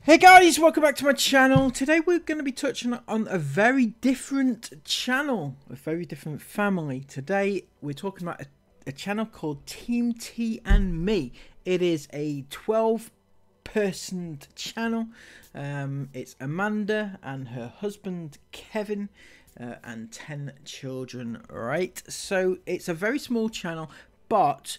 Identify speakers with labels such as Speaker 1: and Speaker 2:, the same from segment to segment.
Speaker 1: Hey guys, welcome back to my channel. Today we're going to be touching on a very different channel, a very different family. Today we're talking about a channel called Team T and Me. It is a 12-person channel. It's Amanda and her husband Kevin and 10 children, right? So it's a very small channel, but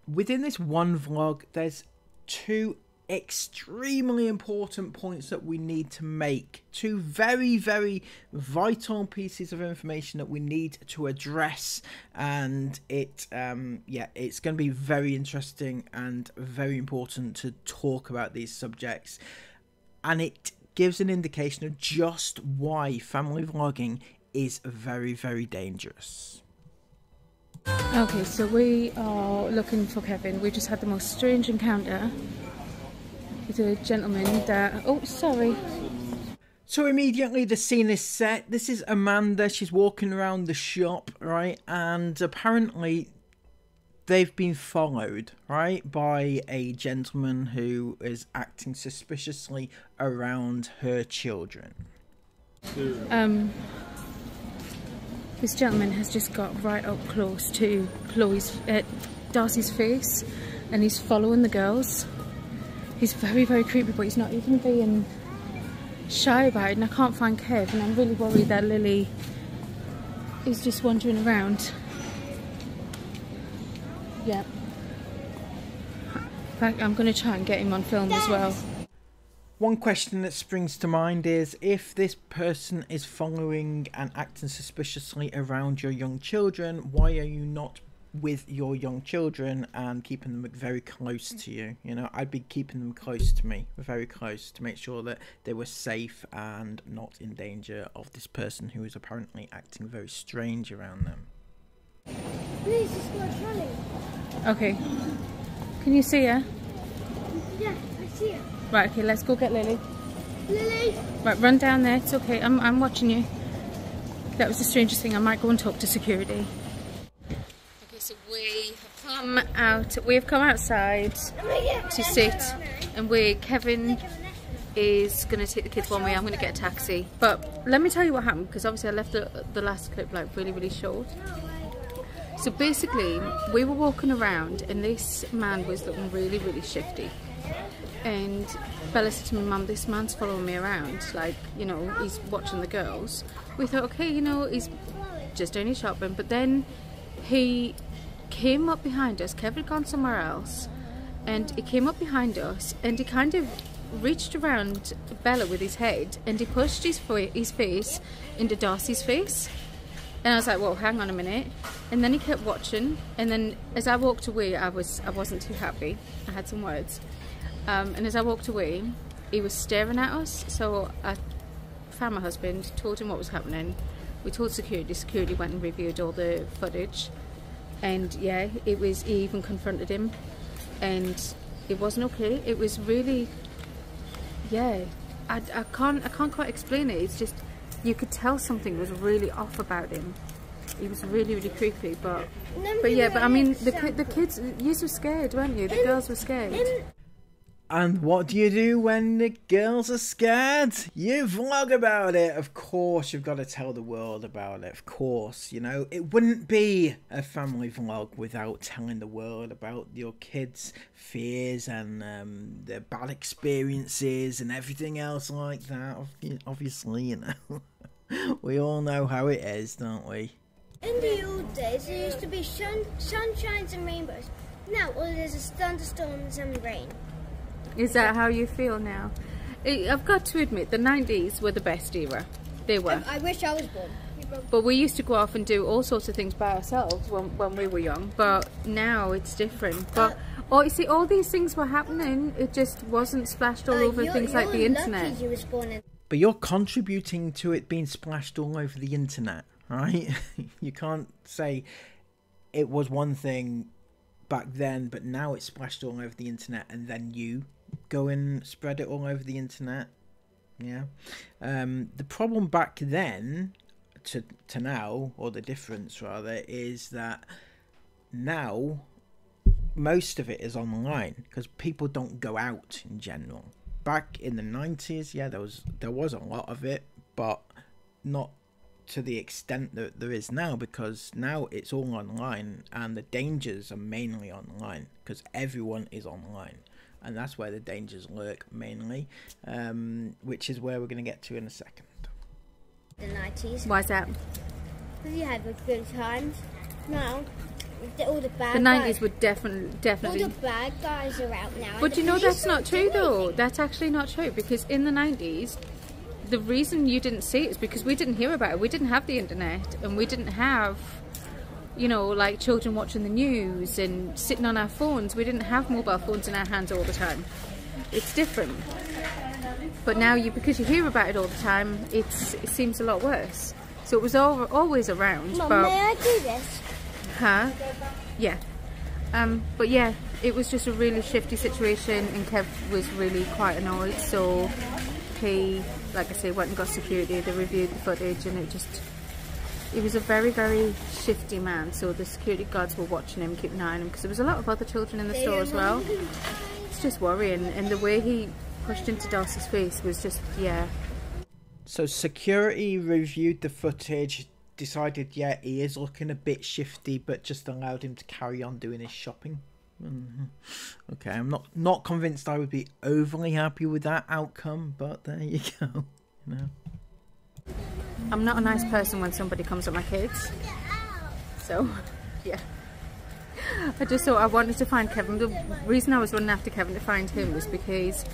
Speaker 1: within this one vlog there's two extremely important points that we need to make, two very vital pieces of information that we need to address, and it's going to be very interesting and very important to talk about these subjects, and it gives an indication of just why family vlogging is very dangerous.
Speaker 2: Okay, so we are looking for Kevin. We just had the most strange encounter with a gentleman that... Oh, sorry.
Speaker 1: So immediately the scene is set. This is Amanda. She's walking around the shop, right? And apparently they've been followed, right, by a gentleman who is acting suspiciously around her children.
Speaker 2: This gentleman has just got right up close to Darcy's face, and he's following the girls. He's very creepy, but he's not even being shy about it. And I can't find Kev, and I'm really worried that Lily is just wandering around. Yeah. In fact, I'm going to try and get him on film as well.
Speaker 1: One question that springs to mind is, if this person is following and acting suspiciously around your young children, why are you not with your young children and keeping them very close to you? You know, I'd be keeping them close to me, very close, to make sure that they were safe and not in danger of this person who is apparently acting very strange around them.
Speaker 3: Please, just go running.
Speaker 2: Okay. Can you see her?
Speaker 3: Yeah, I see her.
Speaker 2: Right, okay, let's go get Lily.
Speaker 3: Lily!
Speaker 2: Right, run down there. It's okay. I'm watching you. That was the strangest thing. I might go and talk to security. Okay, so we have come outside to sit, and Kevin is going to take the kids one way. I'm going to get a taxi. But let me tell you what happened, because obviously I left the last clip like really short. So basically, we were walking around, and this man was looking really shifty. And Bella said to me, "Mum, this man's following me around, like, you know, he's watching the girls." We thought, okay, you know, he's just doing his shopping. But then he came up behind us. Kevin had gone somewhere else, and he came up behind us, and he kind of reached around Bella with his head, and he pushed his face into Darcy's face. And I was like, "Whoa, hang on a minute." And then he kept watching, and then as I walked away, I wasn't too happy. I had some words. And as I walked away, he was staring at us, so I found my husband, told him what was happening. We told security. Security went and reviewed all the footage, and yeah, he even confronted him, and it wasn't okay. It was really, yeah, I can't quite explain it. It's just, you could tell something was really off about him. He was really creepy, but yeah, but I mean, the kids, you were scared, weren't you? The girls were scared.
Speaker 1: And what do you do when the girls are scared? You vlog about it. Of course, you've got to tell the world about it. Of course, you know, it wouldn't be a family vlog without telling the world about your kids' fears and their bad experiences and everything else like that. Obviously, you know, we all know how it is, don't we?
Speaker 3: In the old days, there used to be sunshines and rainbows. Now all it is thunderstorms and rain.
Speaker 2: Is that how you feel now? I've got to admit, the 90s were the best era. They were.
Speaker 3: I wish I was born.
Speaker 2: But we used to go off and do all sorts of things by ourselves when we were young. But now it's different. But you see, all these things were happening. It just wasn't splashed all over things like the internet.
Speaker 3: You was born in.
Speaker 1: But you're contributing to it being splashed all over the internet, right? You can't say it was one thing back then, but now it's splashed all over the internet, and then you go and spread it all over the internet. Yeah. The problem back then to now, or the difference rather, is that now most of it is online because people don't go out in general. back in the 90s, yeah, there was a lot of it, but not to the extent that there is now, because now it's all online and the dangers are mainly online because everyone is online, and that's where the dangers lurk mainly, which is where we're going to get to in a second.
Speaker 3: The 90s.
Speaker 2: Why is that?
Speaker 3: Because you had the good times. Now, all the bad
Speaker 2: The 90s
Speaker 3: guys.
Speaker 2: would definitely.
Speaker 3: All the bad guys are out now.
Speaker 2: But you know that's not true though. That's actually not true, because in the 90s, the reason you didn't see it is because we didn't hear about it. We didn't have the internet, and we didn't have, you know, like children watching the news and sitting on our phones. We didn't have mobile phones in our hands all the time. It's different. But now, because you hear about it all the time, it seems a lot worse. So it was always around.
Speaker 3: Mum,
Speaker 2: but,
Speaker 3: may I do this?
Speaker 2: huh? Yeah. But yeah, it was just a really shifty situation, and Kev was really quite annoyed. So he, like I say, went and got security. They reviewed the footage, and he was a very, very shifty man. So the security guards were watching him, keeping an eye on him, because there was a lot of other children in the store as well. It's just worrying, and the way he pushed into Darcy's face was just, yeah.
Speaker 1: So security reviewed the footage, decided, yeah, he is looking a bit shifty, but just allowed him to carry on doing his shopping. Okay, I'm not convinced I would be overly happy with that outcome, but there you go. You know,
Speaker 2: I'm not a nice person when somebody comes at my kids, so yeah. I just thought I wanted to find Kevin. The reason I was running after Kevin to find him was because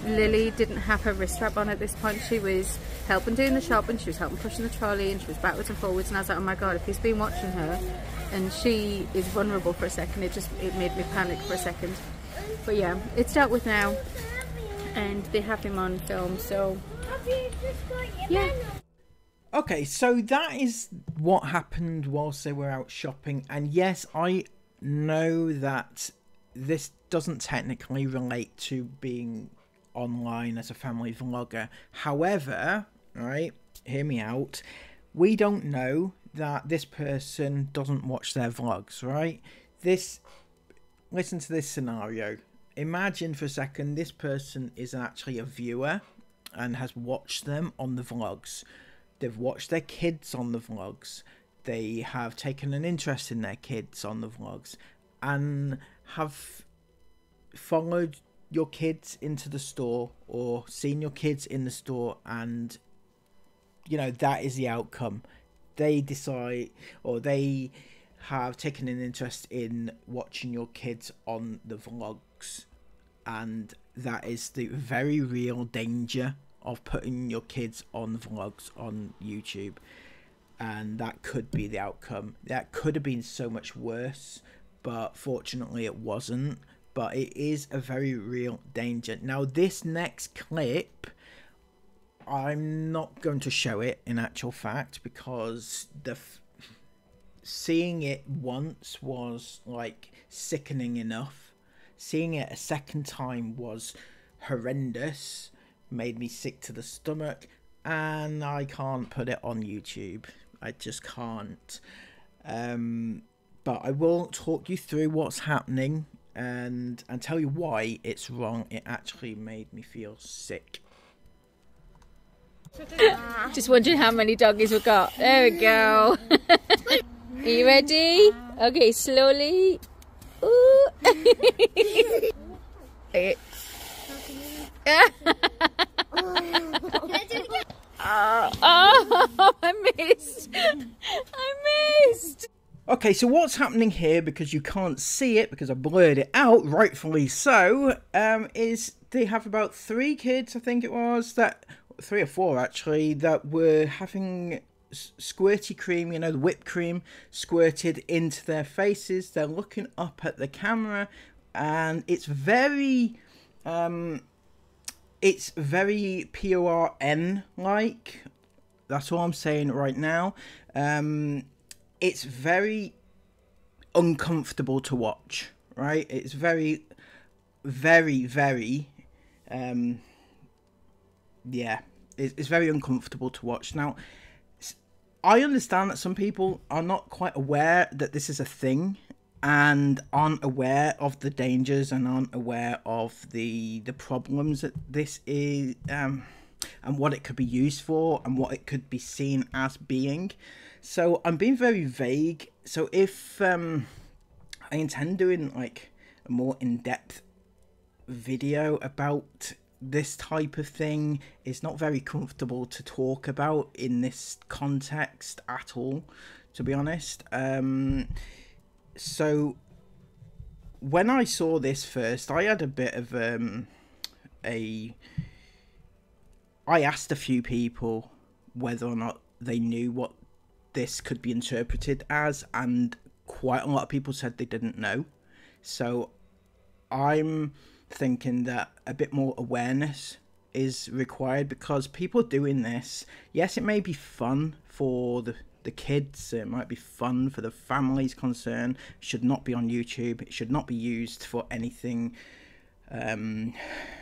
Speaker 2: Lily didn't have her wrist strap on at this point. She was helping doing the shopping, she was helping pushing the trolley, and she was backwards and forwards, and I was like, oh my god, if he's been watching her and she is vulnerable for a second, it made me panic for a second. But yeah, it's dealt with now, and they have him on film, so yeah.
Speaker 1: okay, so that is what happened whilst they were out shopping, and yes, I know that this doesn't technically relate to being online as a family vlogger. However, right, hear me out, we don't know that this person doesn't watch their vlogs, right? Listen to this scenario. Imagine for a second this person is actually a viewer and has watched them on the vlogs. They've watched their kids on the vlogs. They have taken an interest in their kids on the vlogs and have followed your kids into the store or seen your kids in the store, and you know that is the outcome. They decide, or they have taken an interest in watching your kids on the vlogs, and that is the very real danger of putting your kids on vlogs on YouTube, and that could be the outcome. That could have been so much worse, but fortunately it wasn't. But it is a very real danger. Now this next clip, I'm not going to show it in actual fact, because seeing it once was like sickening enough. Seeing it a second time was horrendous, made me sick to the stomach, and I can't put it on YouTube. I just can't. But I will talk you through what's happening and tell you why it's wrong. It actually made me feel sick.
Speaker 2: Just wondering how many doggies we've got. There we go. Are you ready? Okay, slowly. Ooh. Oh, I missed. I missed.
Speaker 1: Okay, so what's happening here, because you can't see it because I blurred it out, rightfully so, is they have about 3 kids, I think it was, 3 or 4 actually, that were having squirty cream, you know, the whipped cream squirted into their faces. They're looking up at the camera, and it's very PORN like. That's all I'm saying right now. It's very uncomfortable to watch, right? It's very, very, very, yeah, it's very uncomfortable to watch. Now, I understand that some people are not quite aware that this is a thing, and aren't aware of the dangers and aren't aware of the problems that this is, and what it could be used for and what it could be seen as being. So I'm being very vague. So if I intend doing like a more in-depth video about this type of thing, it's not very comfortable to talk about in this context at all, to be honest. So when I saw this first, I had a bit of I asked a few people whether or not they knew what this could be interpreted as, and quite a lot of people said they didn't know. So I'm thinking that a bit more awareness is required, because people doing this, yes, it may be fun for the kids, it might be fun for the families concerned, should not be on YouTube, it should not be used for anything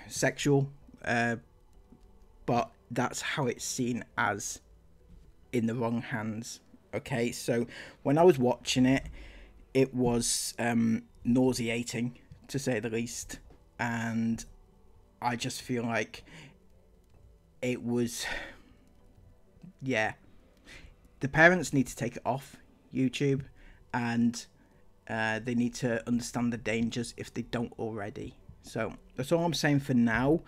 Speaker 1: sexual, but that's how it's seen as in the wrong hands. Okay, so when I was watching it, it was nauseating, to say the least, and I just feel like it was, yeah, the parents need to take it off YouTube, and they need to understand the dangers if they don't already. So that's all I'm saying for now.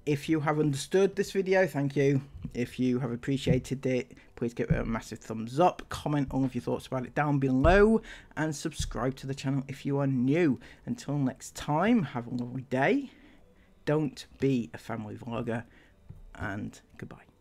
Speaker 1: If you have understood this video, thank you. If you have appreciated it, please give it a massive thumbs up, comment all of your thoughts about it down below, and subscribe to the channel if you are new. Until next time, have a lovely day. Don't be a family vlogger, and goodbye.